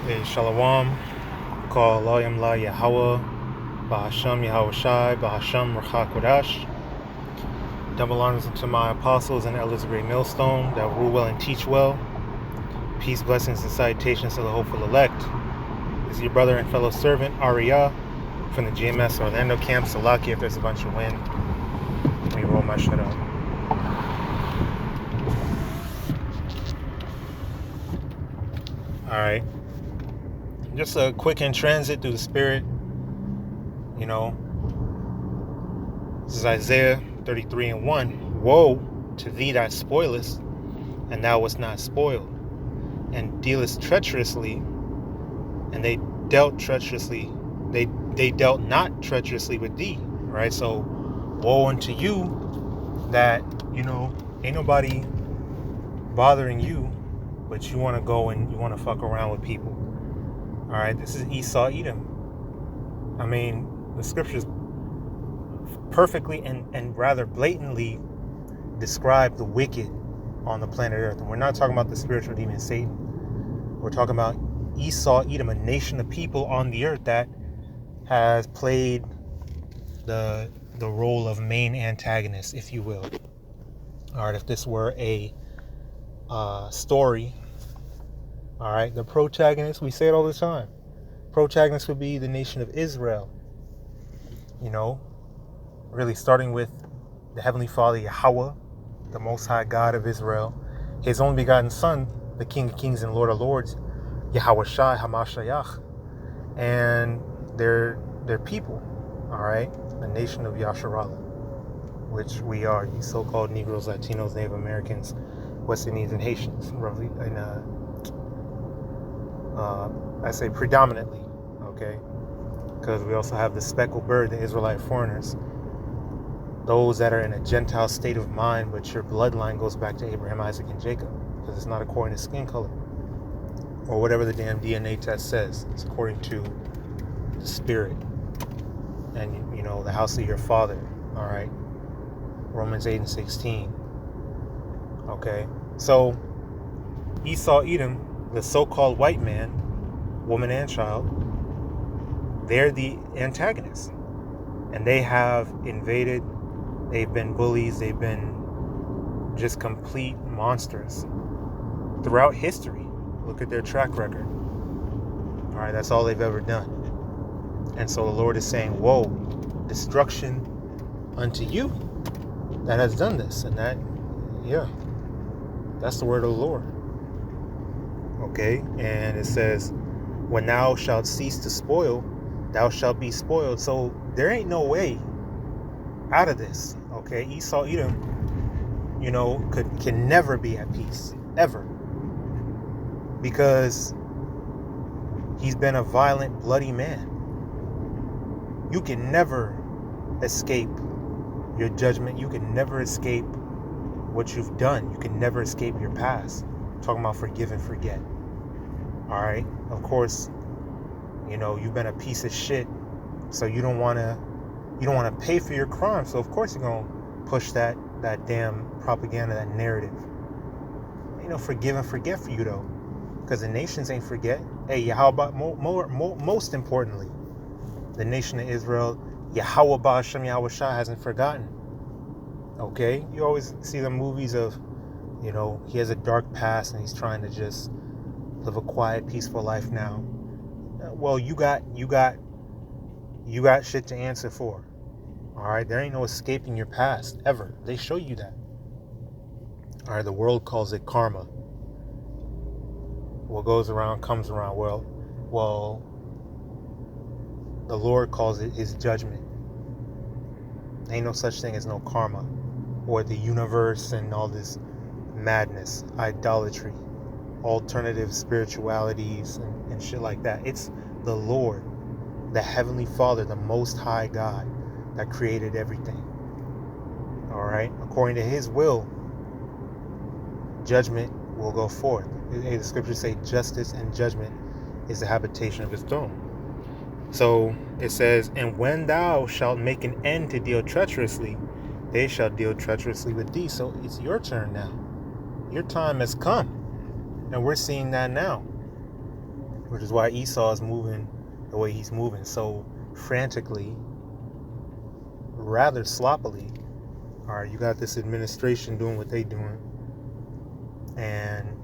Hey, Shalom. Call HALALYAM La YAHAWAH, BAHASHAM YAHAWASHI, BAHASHAM QADASH. Double honors unto my apostles and elders of great millstone that rule well and teach well. Peace, blessings, and salutations to the hopeful elect. This is your brother and fellow servant, RAWCHAA, from the GMS Orlando camp. So lucky if there's a bunch of wind. Let me roll my shit up. Alright. Just a quick in transit through the spirit. You know, this is Isaiah 33:1. Woe to thee that spoilest, and thou wast not spoiled, and dealest treacherously, and they dealt treacherously. They dealt not treacherously with thee. Right? So, woe unto you that, ain't nobody bothering you, but you want to go and you want to fuck around with people. All right, this is Esau, Edom. I mean, the scriptures perfectly and rather blatantly describe the wicked on the planet Earth. And we're not talking about the spiritual demon Satan. We're talking about Esau, Edom, a nation of people on the earth that has played the role of main antagonist, if you will. All right, if this were a story, all right, the protagonist, we say it all the time, protagonist would be the nation of Israel. Really starting with the Heavenly Father, Yahweh, the Most High God of Israel, His only begotten Son, the King of Kings and Lord of Lords, YAHAWASHI, MASHAYACH, and their people, all right, the nation of Yasharallah, which we are, you so-called Negroes, Latinos, Native Americans, West Indians, and Haitians, roughly, and I say predominantly, okay, because we also have the speckled bird, the Israelite foreigners, those that are in a Gentile state of mind, but your bloodline goes back to Abraham, Isaac, and Jacob, because it's not according to skin color or whatever the damn DNA test says. It's according to the spirit and, the house of your father, all right? Romans 8:16. Okay, so Esau, Edom, the so-called white man, woman, and child, they're the antagonists, and they have invaded. They've been bullies. They've been just complete monsters throughout history. Look at their track record. All right, that's all they've ever done. And so the Lord is saying, woe, destruction unto you that has done this. And that, that's the word of the Lord. Okay, and it says, when thou shalt cease to spoil, thou shalt be spoiled. So there ain't no way out of this. Okay, Esau, Edom, can never be at peace, ever, because he's been a violent, bloody man. You can never escape your judgment. You can never escape what you've done. You can never escape your past. I'm talking about forgive and forget. All right, of course, you've been a piece of shit, so you don't want to pay for your crime. So of course you're gonna push that damn propaganda, that narrative. Forgive and forget for you though, because the nations ain't forget. Hey, how about most importantly, the nation of Israel, YAHAWAH, BAHASHAM, YAHAWASHI, hasn't forgotten. Okay, you always see the movies of, he has a dark past and he's trying to just live a quiet, peaceful life now. Well, you got shit to answer for. All right, there ain't no escaping your past ever. They show you that. All right, the world calls it karma. What goes around comes around. Well, the Lord calls it His judgment. Ain't no such thing as no karma, or the universe and all this madness, idolatry, alternative spiritualities and shit like that. It's the Lord, the Heavenly Father, the Most High God that created everything. All right, according to His will, judgment will go forth. The scriptures say justice and judgment is the habitation of His throne. So it says, and when thou shalt make an end to deal treacherously, they shall deal treacherously with thee. So it's your turn now. Your time has come. And we're seeing that now. which is why Esau is moving the way he's moving, so frantically, rather sloppily. All right, you got this administration doing what they doing, and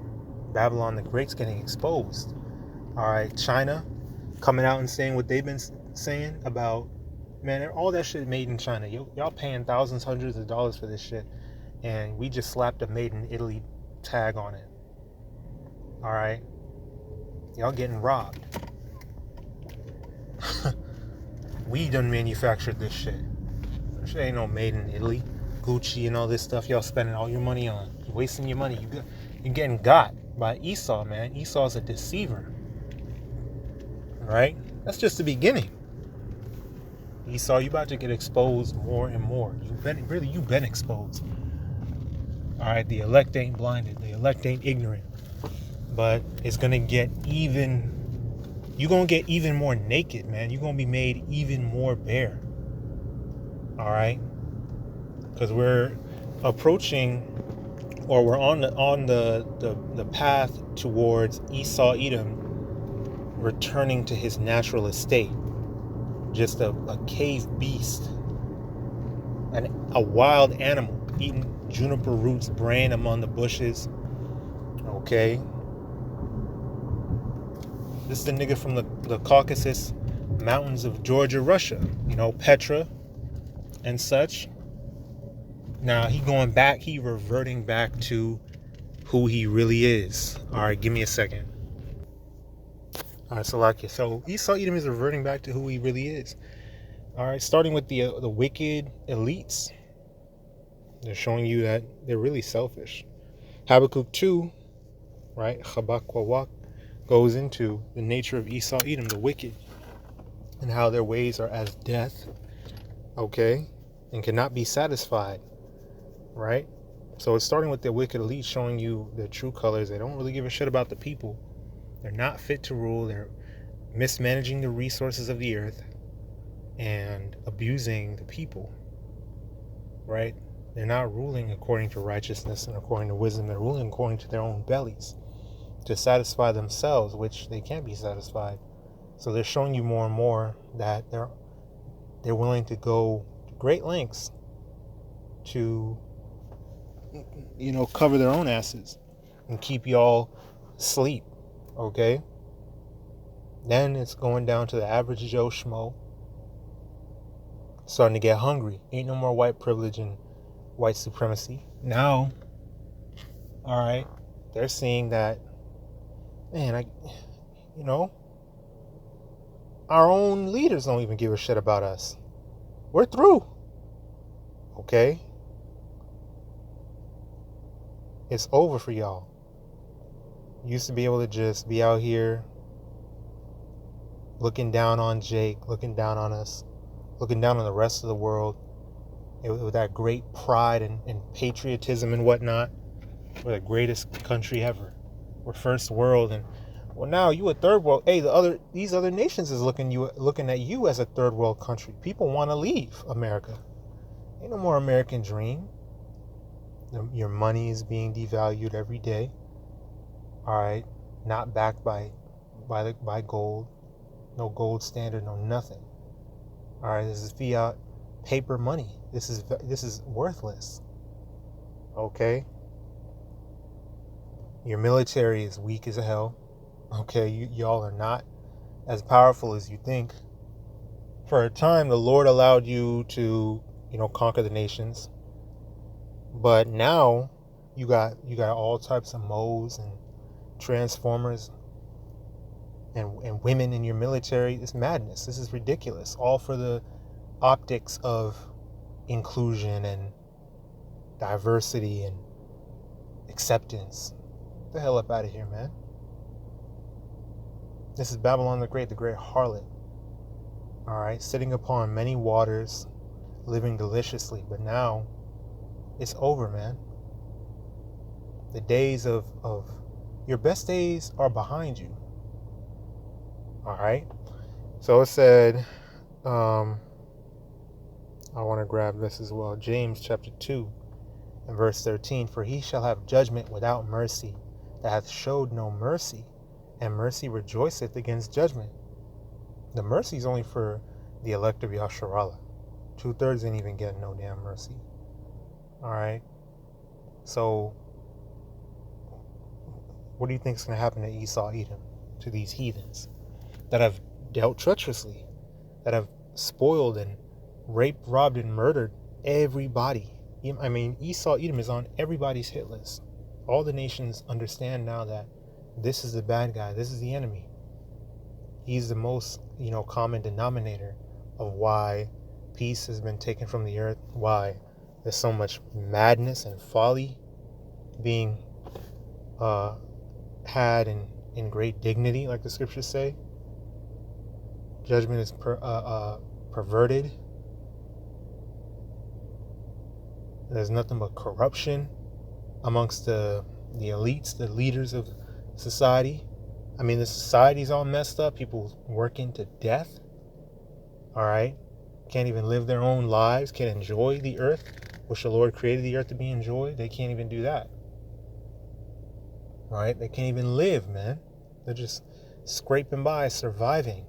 Babylon the Great's getting exposed. All right, China coming out and saying what they've been saying about, man, all that shit made in China. Y'all paying thousands, hundreds of dollars for this shit, and we just slapped a made in Italy tag on it. All right, y'all getting robbed. We done manufactured this shit. This shit ain't no made in Italy. Gucci and all this stuff y'all spending all your money on. You're wasting your money. You're getting got by Esau, man. Esau's a deceiver. Right? That's just the beginning. Esau, you about to get exposed more and more. You've been exposed. All right, the elect ain't blinded. The elect ain't ignorant. But it's going to get even... You're going to get even more naked, man. You're going to be made even more bare. All right? Because we're approaching, or we're on the path towards Esau Edom returning to his natural estate. Just a cave beast. And a wild animal eating juniper roots, braying among the bushes. Okay? This is the nigga from the Caucasus Mountains of Georgia, Russia. You know, Petra and such. Now he reverting back to who he really is. All right, give me a second. All right, Salakia. So Esau Edom is reverting back to who he really is. All right, starting with the wicked elites. They're showing you that they're really selfish. Habakkuk 2, right? Habakkuk goes into the nature of Esau Edom, the wicked, and how their ways are as death, okay, and cannot be satisfied, right? So it's starting with the wicked elite, showing you their true colors. They don't really give a shit about the people. They're not fit to rule. They're mismanaging the resources of the earth and abusing the people, right? They're not ruling according to righteousness and according to wisdom. They're ruling according to their own bellies to satisfy themselves, which they can't be satisfied. So they're showing you more and more that they're willing to go to great lengths to, you know, cover their own asses and keep y'all asleep, okay? Then it's going down to the average Joe Schmo starting to get hungry. Ain't no more white privilege and white supremacy. Now, all right, they're seeing that, man, our own leaders don't even give a shit about us. We're through. Okay? It's over for y'all. You used to be able to just be out here looking down on Jake, looking down on us, looking down on the rest of the world with that great pride and patriotism and whatnot. We're the greatest country ever. We're first world, and well, now you a third world. Hey, these other nations is looking at you as a third world country. People want to leave America. Ain't no more American dream. Your money is being devalued every day. All right, not backed by gold. No gold standard, no nothing. All right, this is fiat paper money. This is worthless. Okay. Your military is weak as hell. Okay, y'all are not as powerful as you think. For a time, the Lord allowed you to, conquer the nations. But now, you got all types of modes and transformers and women in your military. It's madness. This is ridiculous. All for the optics of inclusion and diversity and acceptance. Get the hell up out of here, man. This is Babylon the great harlot. Alright, sitting upon many waters, living deliciously. But now, it's over, man. The days of your best days are behind you. Alright? So it said, I want to grab this as well. James chapter 2 and verse 13. For he shall have judgment without mercy, that hath showed no mercy, and mercy rejoiceth against judgment. The mercy is only for the elect of Yasharallah. 2/3 ain't even getting no damn mercy. Alright? So, what do you think is going to happen to Esau, Edom, to these heathens that have dealt treacherously, that have spoiled and raped, robbed, and murdered everybody? I mean, Esau, Edom is on everybody's hit list. All the nations understand now that this is the bad guy, this is the enemy. He's the most, common denominator of why peace has been taken from the earth, why there's so much madness and folly being had in great dignity, like the scriptures say. Judgment is perverted. There's nothing but corruption amongst the elites, the leaders of society. I mean, the society's all messed up. People working to death. All right? Can't even live their own lives. Can't enjoy the earth, which the Lord created the earth to be enjoyed. They can't even do that. All right? They can't even live, man. They're just scraping by, surviving.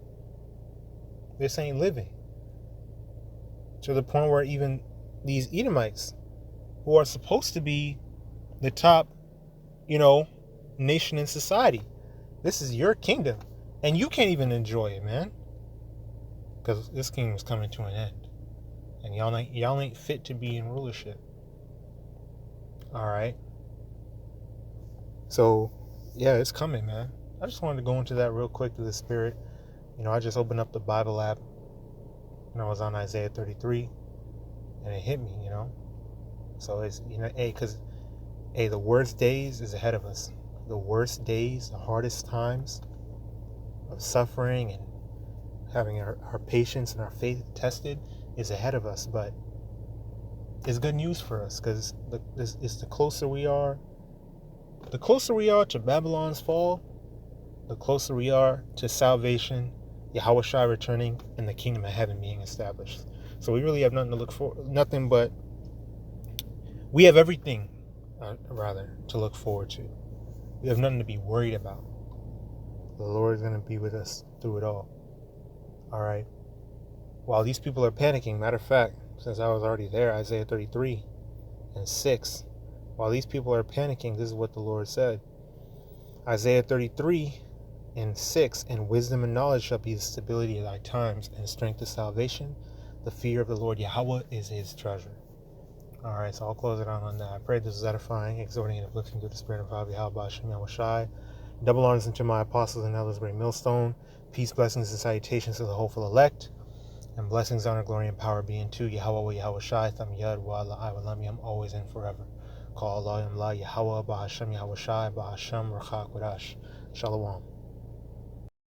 This ain't living. To the point where even these Edomites, who are supposed to be the top, nation in society, this is your kingdom, and you can't even enjoy it, man, because this kingdom's coming to an end, and y'all ain't fit to be in rulership. All right. So, yeah, it's coming, man. I just wanted to go into that real quick through the Spirit. I just opened up the Bible app, and I was on Isaiah 33, and it hit me, So it's, the worst days is ahead of us. The worst days, the hardest times of suffering and having our patience and our faith tested is ahead of us. But it's good news for us, because it's the closer we are to Babylon's fall, the closer we are to salvation, YAHAWASHI returning, and the kingdom of heaven being established. So we really have nothing to look for, we have everything, to look forward to. We have nothing to be worried about. The Lord is going to be with us through it all. All right. While these people are panicking, matter of fact, since I was already there, Isaiah 33 and 6, while these people are panicking, this is what the Lord said. Isaiah 33 and 6, and wisdom and knowledge shall be the stability of thy times, and strength of salvation. The fear of the Lord Yahweh is his treasure. All right, so I'll close it on that. I pray this is edifying, exhorting, and uplifting through the Spirit of YAHAWAH, BAHASHAM, YAHAWASHI. Double honors unto my apostles and elders, great millstone. Peace, blessings, and salutations to the hopeful elect. And blessings, honor, glory, and power be unto YAHAWAH, YAHAWASHI, Tham Yad, Wa La HALALYAM, always and forever. Call Allah La YAHAWAH, BAHASHAM, YAHAWASHI, BAHASHAM, RAWCHAA, QADASH. Shalom.